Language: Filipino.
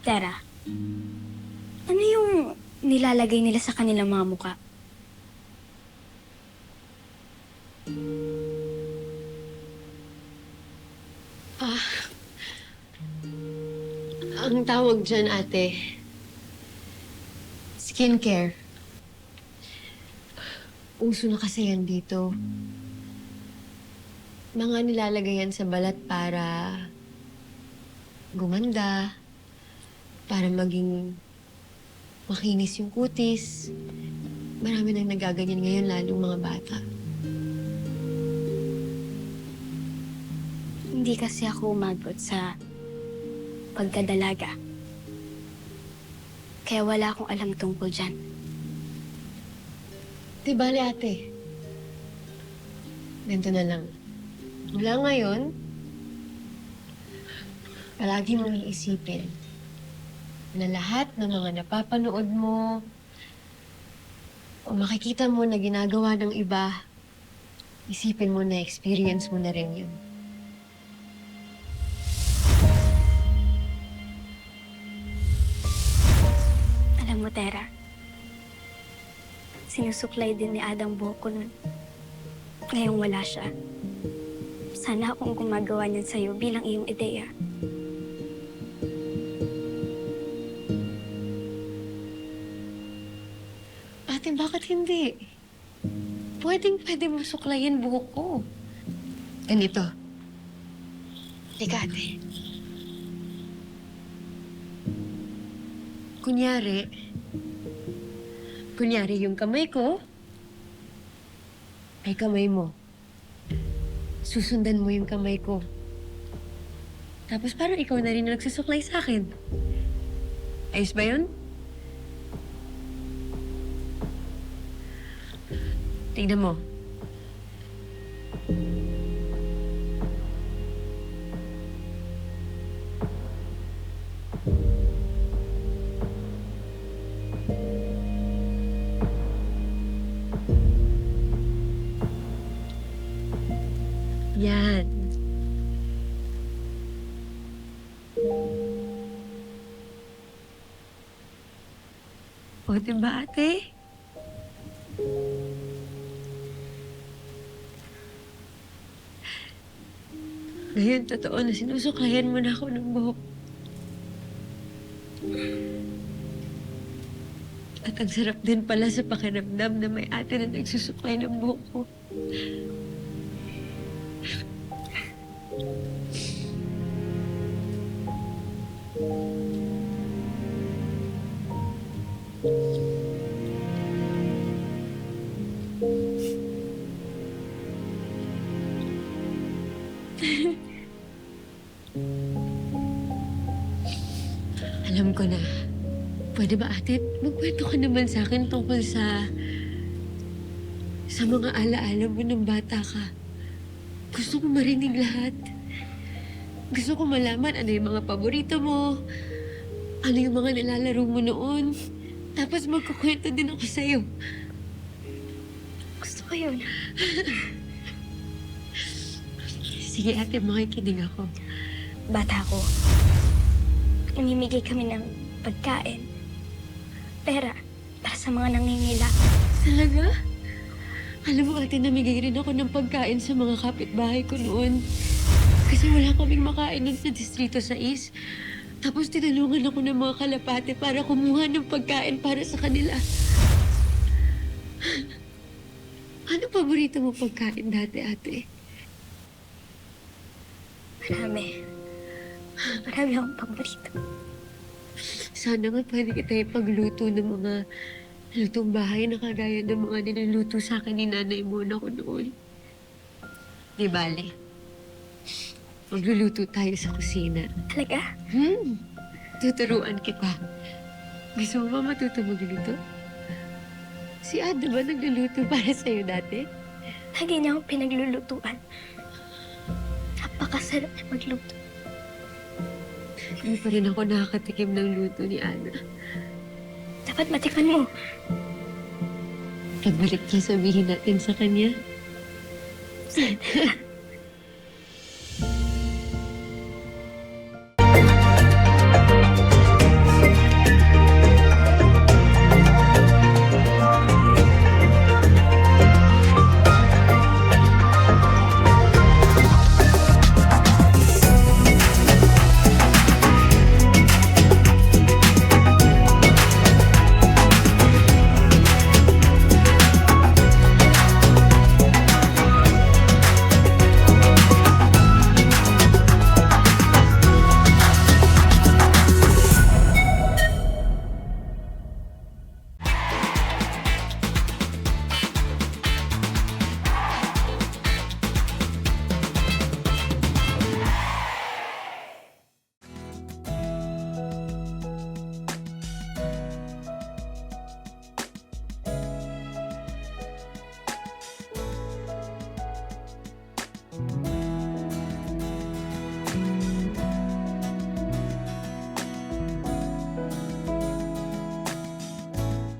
Tara, ano yung nilalagay nila sa kanilang mga muka? Ah, ang tawag dyan, ate, skincare. Uso na kasi yan dito. Mga nilalagay yan sa balat para gumanda, para maging makinis yung kutis. Marami nang nagaganyan ngayon, lalong mga bata. Hindi kasi ako umabot sa pagkadalaga. Kaya wala akong alam tungkol dyan. Di bale, ate. Ganito na lang. Mula ngayon, palagi mong iisipin na lahat ng mga napapanood mo o makikita mo na ginagawa ng iba, isipin mo na experience mo na rin yun. Alam mo, Tera, sinusuklay din ni Adam buhok ko nun. Ngayong wala siya. Sana akong gumagawa niyan sa'yo bilang iyong ideya. Ate, bakit hindi? Pwede mo suklayin buhok ko. Ganito. Teka, ate. Kunyari yung kamay ko, ay kamay mo. Susundan mo yung kamay ko. Tapos parang ikaw na rin ang nagsusuklay sa akin. Ayos ba yun? Tignan mo. Yan. O, diba, ate? Ngayon, totoo na sinusuklayan mo na ako ng buhok. At ang sarap din pala sa pakiramdam na may ate na nagsusuklay ng buhok ko. Alam ko na. Pwede ba, ate, magkwento ka naman sa akin tungkol sa mga alaala mo ng bata ka. Gusto ko marinig lahat. Gusto ko malaman ano yung mga paborito mo, ano yung mga nilalaro mo noon. Tapos magkukwento din ako sa'yo. Gusto ko yun. Sige, ate, makikinig ako. Bata ko, namimigay kami ng pagkain, pera, para sa mga nangingila. Talaga? Alam mo, ate, namigay rin ako ng pagkain sa mga kapitbahay ko noon. Kasi wala kaming makain nun sa Distrito 6. Tapos tinulungan ako ng mga kalapate para kumuha ng pagkain para sa kanila. Ano paborito mo pagkain dati, ate? Marami. Marami akong paborito. Sana nga pwede kita ipagluto ng mga lutong bahay na kagaya ng mga niluluto sa akin ni nanay mo na ko noon. Di bale. Magluluto tayo sa kusina. Talaga? Tuturuan kita. Gusto mo ba matuto magluto? Si Ada ba nagluluto para sa'yo dati? Lagi niya akong pinaglulutuan. Napakasarap niya magluto. Hindi pa rin ako nakakatikim ng luto ni Ana. Dapat matikman mo. Pagbalik niya, sabihin natin sa kanya. Sige.